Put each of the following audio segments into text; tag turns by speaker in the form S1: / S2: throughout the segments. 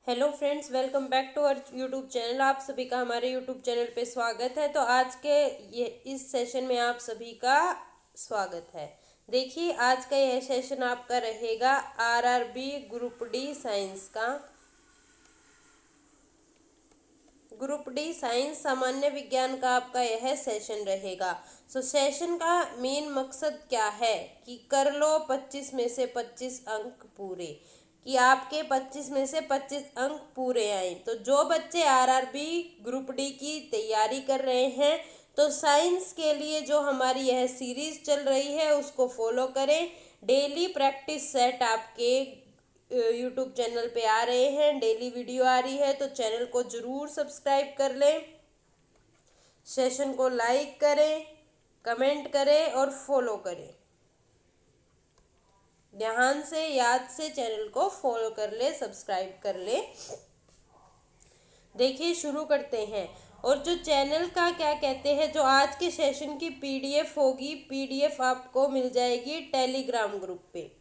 S1: Hello friends, welcome back to our YouTube channel. आप सभी का हमारे यूट्यूब चैनल पे स्वागत है। तो आज के ये इस सेशन में आप सभी का स्वागत है। देखिए, आज का यह सेशन आपका रहेगा आरआरबी ग्रुप डी साइंस का। ग्रुप डी साइंस सामान्य विज्ञान का आपका यह सेशन रहेगा। सेशन का मेन मकसद क्या है कि कर लो 25 में से 25 अंक पूरे, कि आपके 25 में से 25 अंक पूरे आए। तो जो बच्चे आरआरबी ग्रुप डी की तैयारी कर रहे हैं, तो साइंस के लिए जो हमारी यह सीरीज चल रही है उसको फॉलो करें। डेली प्रैक्टिस सेट आपके यूट्यूब चैनल पे आ रहे हैं, डेली वीडियो आ रही है, तो चैनल को ज़रूर सब्सक्राइब कर लें, सेशन को लाइक करें, कमेंट करें और फॉलो करें। ध्यान से याद से चैनल को फॉलो कर ले, सब्सक्राइब कर ले। देखिए, शुरू करते हैं। और जो चैनल का क्या कहते हैं, जो आज के सेशन की पीडीएफ होगी, पीडीएफ आपको मिल जाएगी टेलीग्राम ग्रुप पे,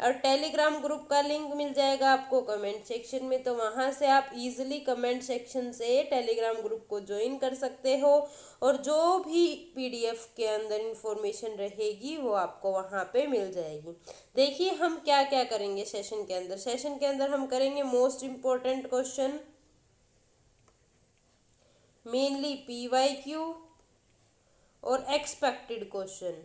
S1: और टेलीग्राम ग्रुप का लिंक मिल जाएगा आपको कमेंट सेक्शन में। तो वहाँ से आप इजीली कमेंट सेक्शन से टेलीग्राम ग्रुप को ज्वाइन कर सकते हो, और जो भी पीडीएफ के अंदर इंफॉर्मेशन रहेगी वो आपको वहाँ पे मिल जाएगी। देखिए, हम क्या क्या करेंगे सेशन के अंदर। सेशन के अंदर हम करेंगे most important question, mainly PYQ और एक्सपेक्टेड क्वेश्चन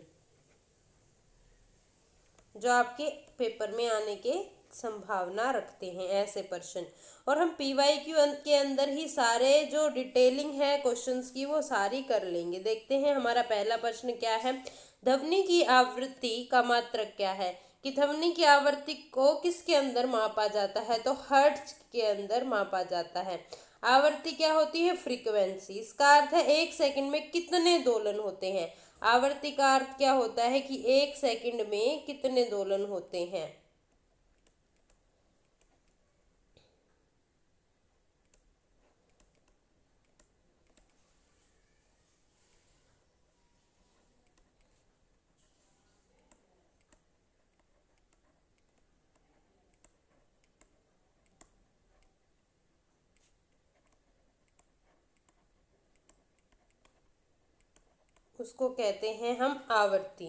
S1: जो आपके पेपर में आने के संभावना रखते हैं, ऐसे प्रश्न। और हम पीवाईक्यू के अंदर ही सारे जो डिटेलिंग है क्वेश्चंस की वो सारी कर लेंगे। देखते हैं हमारा पहला प्रश्न क्या है। ध्वनि की आवृत्ति का मात्रक क्या है, कि ध्वनि की आवृत्ति को किसके अंदर मापा जाता है, तो हर्ट्ज के अंदर मापा जाता है। आवृत्ति क्या होती है, फ्रीक्वेंसी। इसका अर्थ है 1 सेकंड में कितने दोलन होते हैं। आवर्ती का अर्थ क्या होता है कि 1 सेकंड में कितने दोलन होते हैं। उसको कहते हैं हम आवर्ती।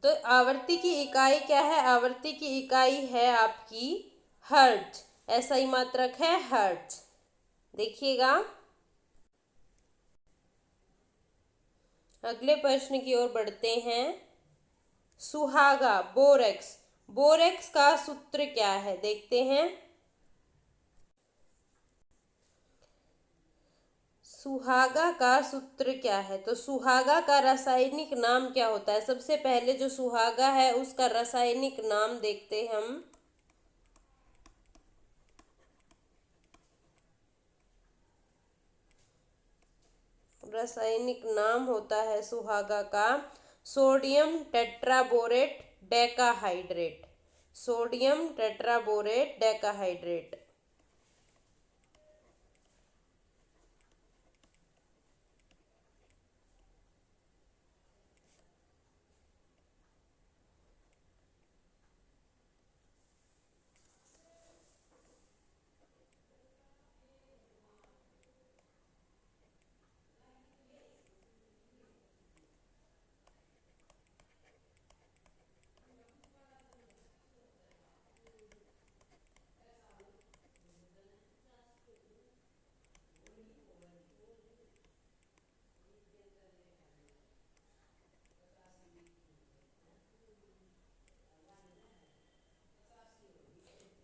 S1: तो आवर्ती की इकाई क्या है, आवर्ती की इकाई है आपकी हर्ट्ज। ऐसा ही मात्रक है हर्ट्ज। देखिएगा, अगले प्रश्न की ओर बढ़ते हैं। सुहागा, बोरेक्स। बोरेक्स का सूत्र क्या है, देखते हैं। सुहागा का सूत्र क्या है, तो सुहागा का रासायनिक नाम क्या होता है। सबसे पहले जो सुहागा है उसका रासायनिक नाम देखते हैं हम। रासायनिक नाम होता है सुहागा का sodium tetraborate decahydrate. Sodium tetraborate decahydrate.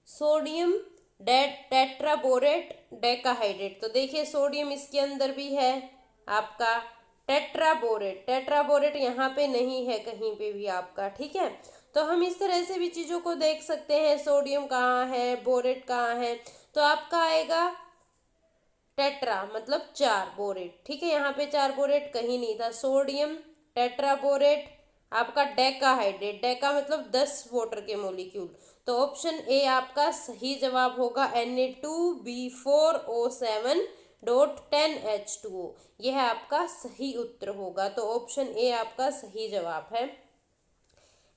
S1: Sodium tetraborate decahydrate. तो देखिए, सोडियम इसके अंदर भी है आपका। टेट्राबोरेट, टेट्राबोरेट यहाँ पे नहीं है कहीं पे भी आपका, ठीक है। तो हम इस तरह से भी चीज़ों को देख सकते हैं, सोडियम कहाँ है, बोरेट कहाँ है। तो आपका आएगा टेट्रा, मतलब 4 बोरेट, ठीक है। यहाँ पे 4 बोरेट कहीं नहीं था। सोडियम टेट्राबोरेट आपका डेकाहाइड्रेट, डेका मतलब 10 वाटर के मोलिक्यूल। तो ऑप्शन ए आपका सही जवाब होगा, Na2B4O7.10H2O। यह आपका सही उत्तर होगा। तो ऑप्शन ए आपका सही जवाब है।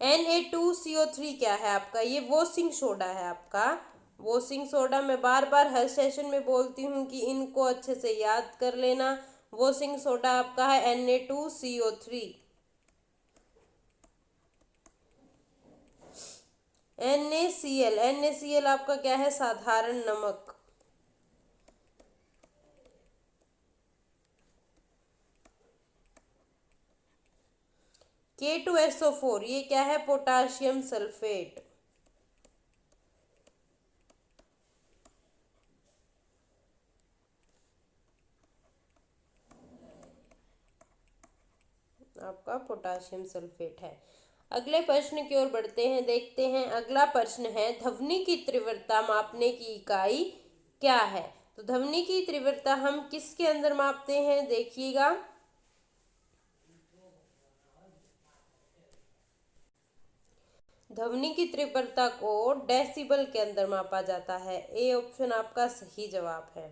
S1: Na2CO3 क्या है आपका, ये वॉशिंग सोडा है आपका। वॉशिंग सोडा, मैं बार बार हर सेशन में बोलती हूँ कि इनको अच्छे से याद कर लेना। वॉशिंग सोडा आपका है Na2CO3। NaCl आपका क्या है? साधारण नमक। K2SO4 ये क्या है? Potassium sulphate. आपका पोटाशियम सल्फेट है। अगले प्रश्न की ओर बढ़ते हैं, देखते हैं। अगला प्रश्न है, ध्वनि की तीव्रता मापने की इकाई क्या है? तो ध्वनि की तीव्रता हम किसके अंदर मापते हैं? देखिएगा, ध्वनि की तीव्रता को डेसिबल के अंदर मापा जाता है। ए ऑप्शन आपका सही जवाब है।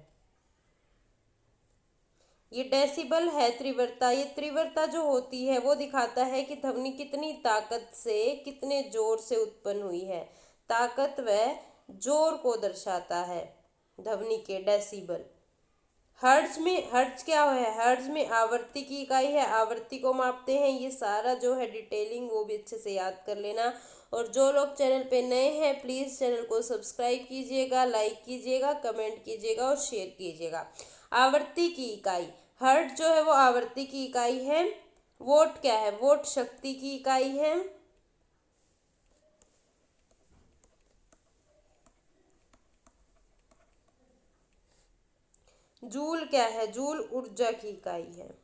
S1: ये डेसिबल है तीव्रता। ये तीव्रता जो होती है वो दिखाता है कि ध्वनि कितनी ताकत से, कितने जोर से उत्पन्न हुई है। ताकत व जोर को दर्शाता है ध्वनि के डेसिबल। हर्ट्ज क्या है? हर्ट्ज में आवृत्ति की इकाई है, आवृत्ति को मापते हैं। ये सारा जो है डिटेलिंग वो भी अच्छे से याद कर लेना। और जो लोग चैनल पे नए हैं प्लीज़ चैनल को सब्सक्राइब कीजिएगा, लाइक कीजिएगा, कमेंट कीजिएगा और शेयर कीजिएगा। आवृत्ति की इकाई, हर्ट्ज जो है वो आवृत्ति की इकाई है। वोट क्या है? वोट शक्ति की इकाई है। जूल क्या है? जूल ऊर्जा की इकाई है।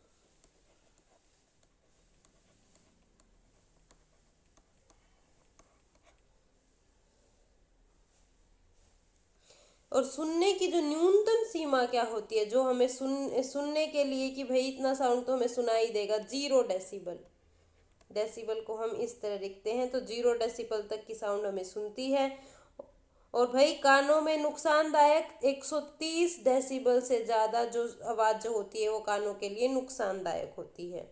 S1: और सुनने की जो न्यूनतम सीमा क्या होती है, जो हमें सुनने के लिए कि भाई इतना साउंड तो हमें सुनाई देगा, 0 डेसिबल। डेसिबल को हम इस तरह लिखते हैं, तो 0 डेसिबल तक की साउंड हमें सुनती है। और भाई कानों में नुकसानदायक 130 डेसिबल से ज़्यादा जो आवाज़ जो होती है वो कानों के लिए नुकसानदायक होती है।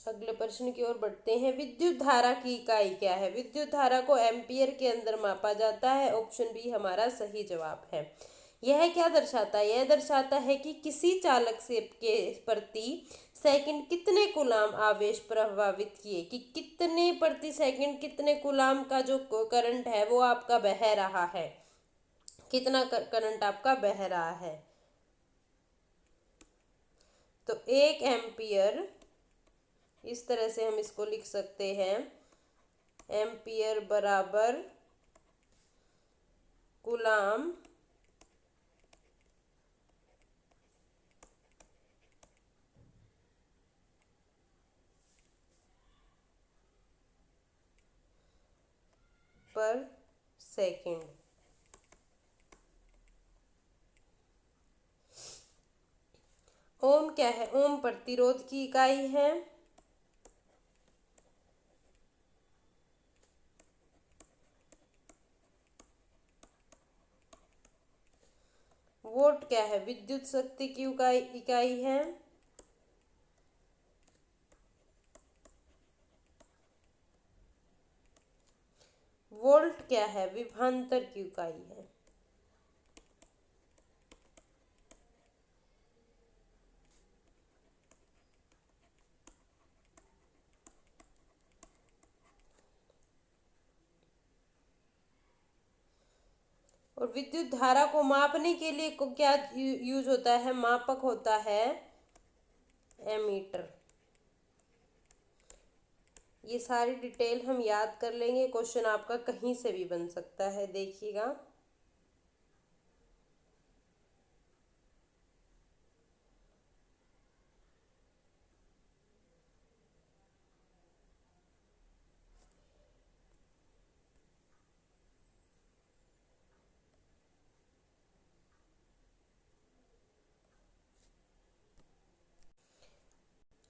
S1: अगले प्रश्न की ओर बढ़ते हैं। विद्युत धारा की इकाई क्या है? विद्युत धारा को एम्पियर के अंदर मापा जाता है। ऑप्शन बी हमारा सही जवाब है। यह क्या दर्शाता है? यह दर्शाता है कि किसी चालक से के प्रति सेकंड कितने कूलाम आवेश प्रभावित किए, कि कितने प्रति सेकंड कितने कूलाम का जो करंट है वो आपका बह रहा है, कितना करंट आपका बह रहा है। तो 1 एम्पियर, इस तरह से हम इसको लिख सकते हैं, एम्पियर बराबर कूलाम पर सेकंड। ओम क्या है? ओम प्रतिरोध की इकाई है। वोट क्या है? विद्युत शक्ति की इकाई है। वोल्ट क्या है? विभवांतर की इकाई है। और विद्युत धारा को मापने के लिए को क्या यूज होता है? मापक होता है एमीटर। ये सारी डिटेल हम याद कर लेंगे, क्वेश्चन आपका कहीं से भी बन सकता है, देखिएगा।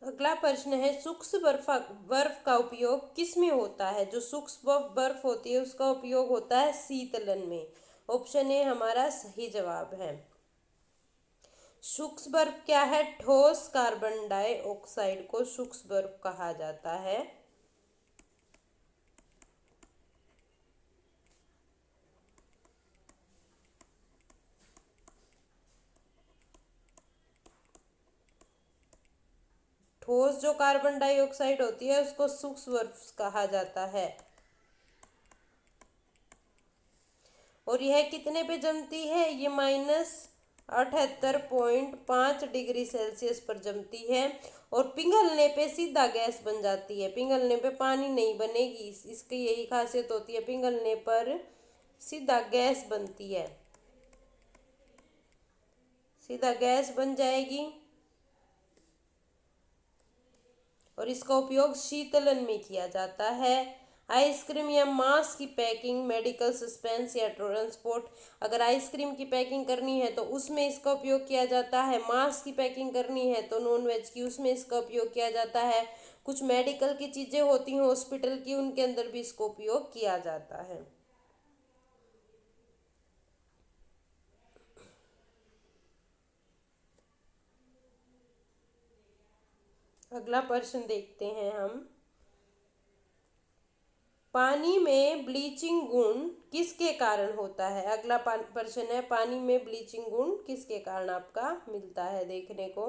S1: अगला प्रश्न है, सूक्ष्म बर्फ का उपयोग किस में होता है? जो सूक्ष्म बर्फ होती है उसका उपयोग होता है शीतलन में। ऑप्शन ए हमारा सही जवाब है। शुष्क बर्फ क्या है? ठोस कार्बन डाइऑक्साइड को शुष्क बर्फ कहा जाता है। ठोस जो कार्बन डाइऑक्साइड होती है उसको शुष्क बर्फ कहा जाता है। और यह कितने पे जमती है? ये -78.5 डिग्री सेल्सियस पर जमती है। और पिघलने पे सीधा गैस बन जाती है, पिघलने पे पानी नहीं बनेगी। इसकी यही खासियत होती है, पिघलने पर सीधा गैस बनती है, सीधा गैस बन जाएगी। और इसका उपयोग शीतलन में किया जाता है। आइसक्रीम या मांस की पैकिंग, मेडिकल सस्पेंस या ट्रांसपोर्ट। अगर आइसक्रीम की पैकिंग करनी है तो उसमें इसका उपयोग किया जाता है। मांस की पैकिंग करनी है तो नॉन वेज की, उसमें इसका उपयोग किया जाता है। कुछ मेडिकल की चीज़ें होती हैं हॉस्पिटल की, उनके अंदर भी इसका उपयोग किया जाता है। अगला प्रश्न देखते हैं हम। पानी में ब्लीचिंग गुण किसके कारण होता है? अगला प्रश्न है, पानी में ब्लीचिंग गुण किसके कारण आपका मिलता है देखने को?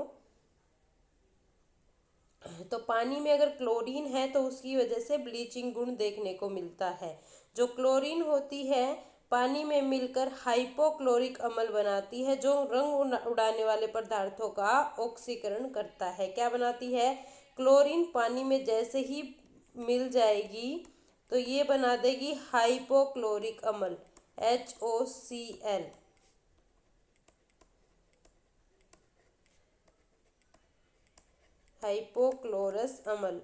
S1: तो पानी में अगर क्लोरीन है तो उसकी वजह से ब्लीचिंग गुण देखने को मिलता है। जो क्लोरीन होती है पानी में मिलकर हाइपोक्लोरिक अम्ल बनाती है, जो रंग उड़ाने वाले पदार्थों का ऑक्सीकरण करता है। क्या बनाती है? क्लोरीन पानी में जैसे ही मिल जाएगी तो ये बना देगी हाइपोक्लोरिक अम्ल, HOCl, हाइपोक्लोरस अम्ल।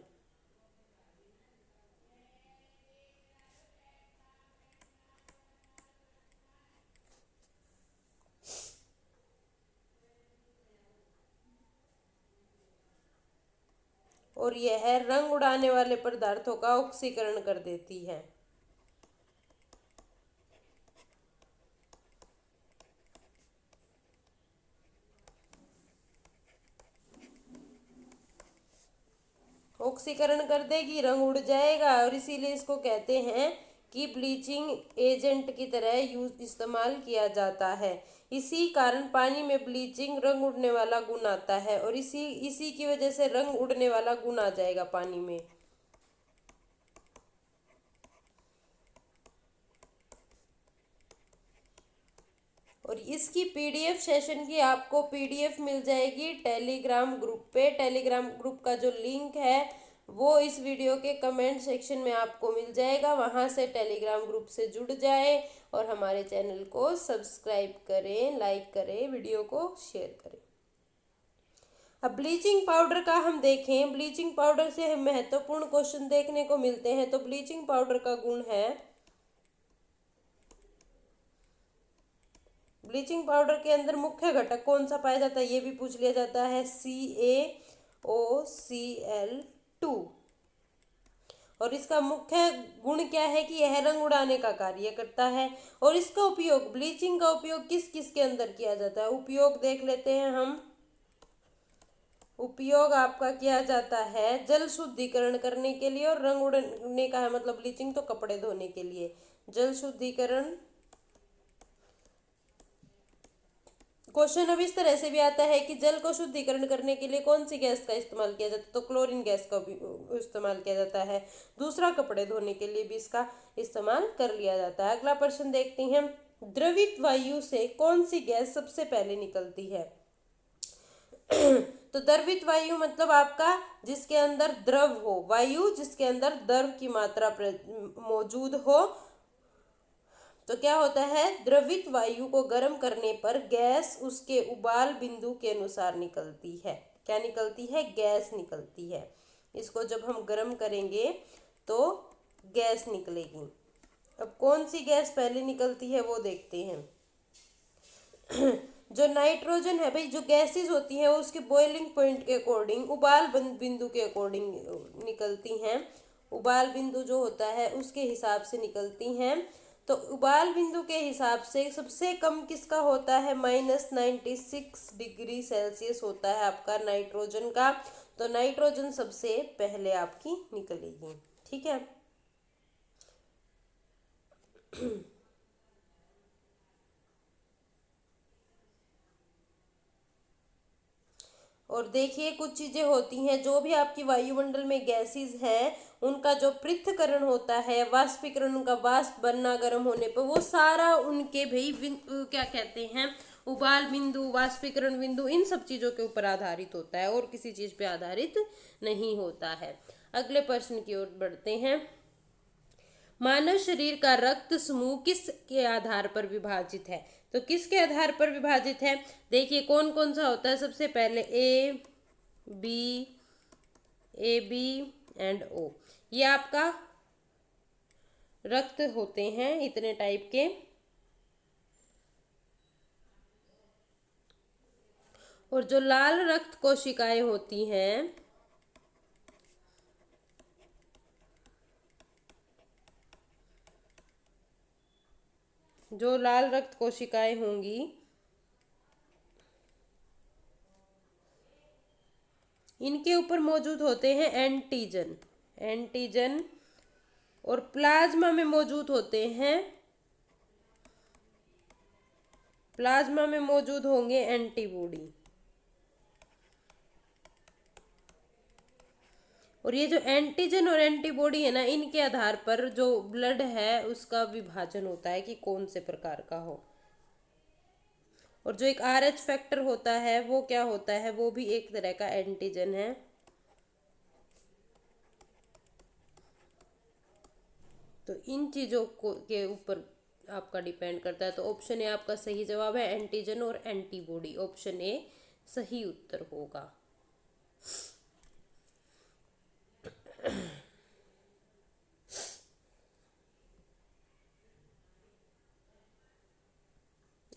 S1: और यह रंग उड़ाने वाले पदार्थों का ऑक्सीकरण कर देती है। ऑक्सीकरण कर देगी, रंग उड़ जाएगा, और इसीलिए इसको कहते हैं कि ब्लीचिंग एजेंट की तरह इस्तेमाल किया जाता है। इसी कारण पानी में ब्लीचिंग रंग उड़ने वाला गुण आता है, और इसी की वजह से रंग उड़ने वाला गुण आ जाएगा पानी में। और इसकी पीडीएफ सेशन की आपको पीडीएफ मिल जाएगी टेलीग्राम ग्रुप पे। टेलीग्राम ग्रुप का जो लिंक है वो इस वीडियो के कमेंट सेक्शन में आपको मिल जाएगा, वहाँ से टेलीग्राम ग्रुप से जुड़ जाए और हमारे चैनल को सब्सक्राइब करें, लाइक करें, वीडियो को शेयर करें। अब ब्लीचिंग पाउडर का हम देखें। ब्लीचिंग पाउडर से हम महत्वपूर्ण क्वेश्चन देखने को मिलते हैं। तो ब्लीचिंग पाउडर का गुण है, ब्लीचिंग पाउडर के अंदर मुख्य घटक कौन सा पाया जाता है ये भी पूछ लिया जाता है, CaOCl2। और इसका मुख्य गुण क्या है कि यह रंग उड़ाने का कार्य करता है। और इसका उपयोग, ब्लीचिंग का उपयोग किस किस के अंदर किया जाता है? उपयोग देख लेते हैं हम। उपयोग आपका किया जाता है जल शुद्धिकरण करने के लिए, और रंग उड़ने का है मतलब ब्लीचिंग तो कपड़े धोने के लिए। जल शुद्धिकरण क्वेश्चन अब इस तरह से भी आता है कि जल को शुद्धिकरण करने के लिए कौन सी गैस का इस्तेमाल किया जाता है? तो क्लोरीन गैस का इस्तेमाल किया जाता है। दूसरा, कपड़े धोने के लिए भी इसका इस्तेमाल कर लिया जाता है। अगला प्रश्न देखते हैं। द्रवित वायु से कौन सी गैस सबसे पहले निकलती है? तो द्रवित वायु मतलब आपका जिसके अंदर द्रव हो, वायु जिसके अंदर द्रव की मात्रा मौजूद हो। तो क्या होता है? द्रवित वायु को गर्म करने पर गैस उसके उबाल बिंदु के अनुसार निकलती है। क्या निकलती है? गैस निकलती है। इसको जब हम गर्म करेंगे तो गैस निकलेगी। अब कौन सी गैस पहले निकलती है वो देखते हैं। जो नाइट्रोजन है भाई, जो गैसेस होती हैं वो उसके बॉइलिंग पॉइंट के अकॉर्डिंग, उबाल बिंदु के अकॉर्डिंग निकलती हैं। उबाल बिंदु जो होता है उसके हिसाब से निकलती हैं। तो उबाल बिंदु के हिसाब से सबसे कम किसका होता है, -96 डिग्री सेल्सियस होता है आपका नाइट्रोजन का। तो नाइट्रोजन सबसे पहले आपकी निकलेगी। ठीक है। और देखिए कुछ चीजें होती हैं, जो भी आपकी वायुमंडल में गैसेस हैं उनका जो पृथक्करण होता है, वाष्पीकरण, उनका वाष्प बनना गर्म होने पर, वो सारा उनके भाई क्या कहते हैं, उबाल बिंदु, वाष्पीकरण बिंदु, इन सब चीजों के ऊपर आधारित होता है और किसी चीज पे आधारित नहीं होता है। अगले प्रश्न की ओर बढ़ते हैं। मानव शरीर का रक्त समूह किस के आधार पर विभाजित है? तो किसके आधार पर विभाजित है? देखिए कौन कौन सा होता है। सबसे पहले ए बी एंड ओ, ये आपका रक्त होते हैं इतने टाइप के। और जो लाल रक्त कोशिकाएं होती हैं, जो लाल रक्त कोशिकाएं होंगी इनके ऊपर मौजूद होते हैं एंटीजन। और प्लाज्मा में मौजूद होते हैं, प्लाज्मा में मौजूद होंगे एंटीबॉडी। और ये जो एंटीजन और एंटीबॉडी है ना, इनके आधार पर जो ब्लड है उसका विभाजन होता है कि कौन से प्रकार का हो। और जो एक RH फैक्टर होता है वो क्या होता है, वो भी एक तरह का एंटीजन है। तो इन चीजों को के ऊपर आपका डिपेंड करता है। तो ऑप्शन ए आपका सही जवाब है, एंटीजन और एंटीबॉडी। ऑप्शन ए सही उत्तर होगा।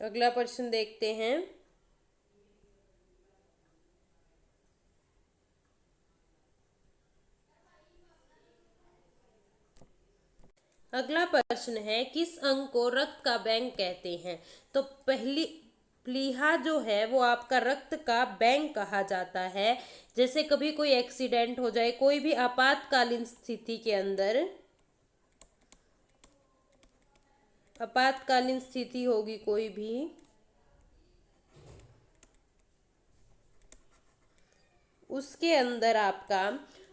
S1: अगला प्रश्न देखते हैं। अगला प्रश्न है, किस अंग को रक्त का बैंक कहते हैं? तो पहली प्लीहा जो है वो आपका रक्त का बैंक कहा जाता है। जैसे कभी कोई एक्सीडेंट हो जाए, कोई भी आपातकालीन स्थिति के अंदर, आपातकालीन स्थिति होगी कोई भी, उसके अंदर आपका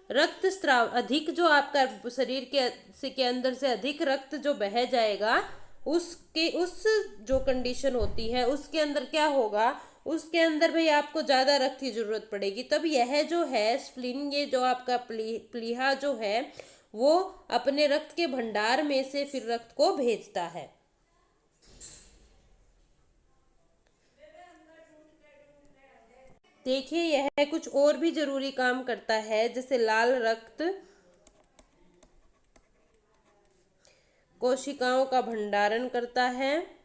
S1: रक्त स्राव अधिक, जो आपका शरीर के अंदर से अधिक रक्त जो बह जाएगा, उस जो कंडीशन होती है उसके अंदर क्या होगा, उसके अंदर भाई आपको ज्यादा रक्त की जरूरत पड़ेगी। तब यह जो है स्प्लीन, ये जो आपका प्लीहा जो है वो अपने रक्त के भंडार में से फिर रक्त को भेजता है। देखिए यह कुछ और भी जरूरी काम करता है, जैसे लाल रक्त कोशिकाओं का भंडारण करता है,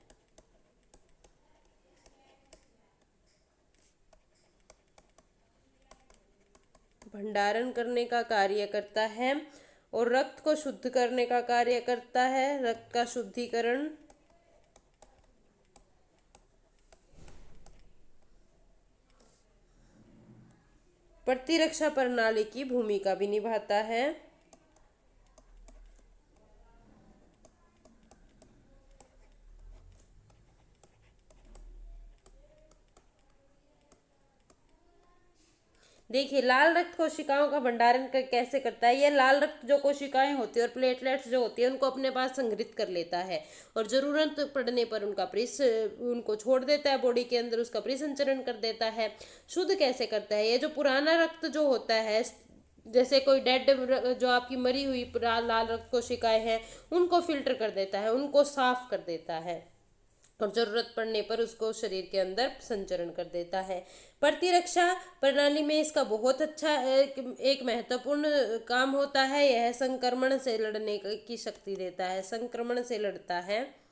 S1: भंडारण करने का कार्य करता है, और रक्त को शुद्ध करने का कार्य करता है, रक्त का शुद्धिकरण। प्रतिरक्षा प्रणाली की भूमिका भी निभाता है। देखिए लाल रक्त कोशिकाओं का भंडारण कैसे करता है। यह लाल रक्त जो कोशिकाएं होती है और प्लेटलेट्स जो होती है उनको अपने पास संग्रहित कर लेता है, और जरूरत पड़ने पर उनको छोड़ देता है बॉडी के अंदर, उसका परिसंचरण कर देता है। शुद्ध कैसे करता है, ये जो पुराना रक्त जो होता है, जैसे कोई डेड, जो आपकी मरी हुई लाल रक्त कोशिकाएं हैं, उनको फिल्टर कर देता है, उनको साफ कर देता है, और जरूरत पड़ने पर उसको शरीर के अंदर संचरण कर देता है। प्रतिरक्षा प्रणाली में इसका बहुत अच्छा एक महत्वपूर्ण काम होता है। यह संक्रमण से लड़ने की शक्ति देता है, संक्रमण से लड़ता है।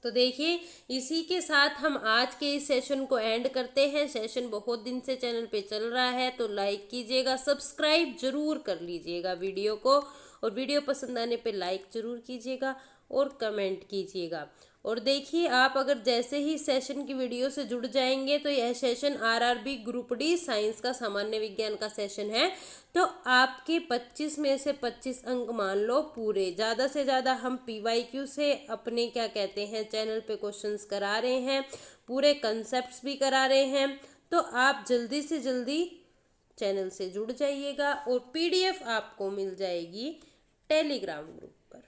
S1: तो देखिए इसी के साथ हम आज के इस सेशन को एंड करते हैं। सेशन बहुत दिन से चैनल पे चल रहा है, तो लाइक कीजिएगा, सब्सक्राइब जरूर कर लीजिएगा वीडियो को, और वीडियो पसंद आने पे लाइक ज़रूर कीजिएगा और कमेंट कीजिएगा। और देखिए, आप अगर जैसे ही सेशन की वीडियो से जुड़ जाएंगे तो यह session RRB group D science का सामान्य विज्ञान का सेशन है, तो आपके 25 में से 25 अंक मान लो पूरे। ज़्यादा से ज़्यादा हम पीवाईक्यू से अपने क्या कहते हैं चैनल पे क्वेश्चंस करा रहे हैं, पूरे कंसेप्ट्स भी करा रहे हैं। तो आप जल्दी से जल्दी चैनल से जुड़ जाइएगा और पीडीएफ आपको मिल जाएगी टेलीग्राम ग्रुप पर।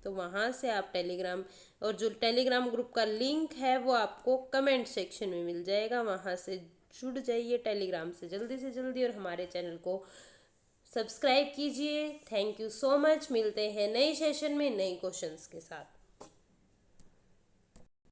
S1: तो वहाँ से आप टेलीग्राम, और जो टेलीग्राम ग्रुप का लिंक है वो आपको कमेंट सेक्शन में मिल जाएगा, वहाँ से जुड़ जाइए टेलीग्राम से जल्दी और हमारे चैनल को सब्सक्राइब कीजिए। Thank you so much. मिलते हैं नए सेशन में नए क्वेश्चंस के साथ।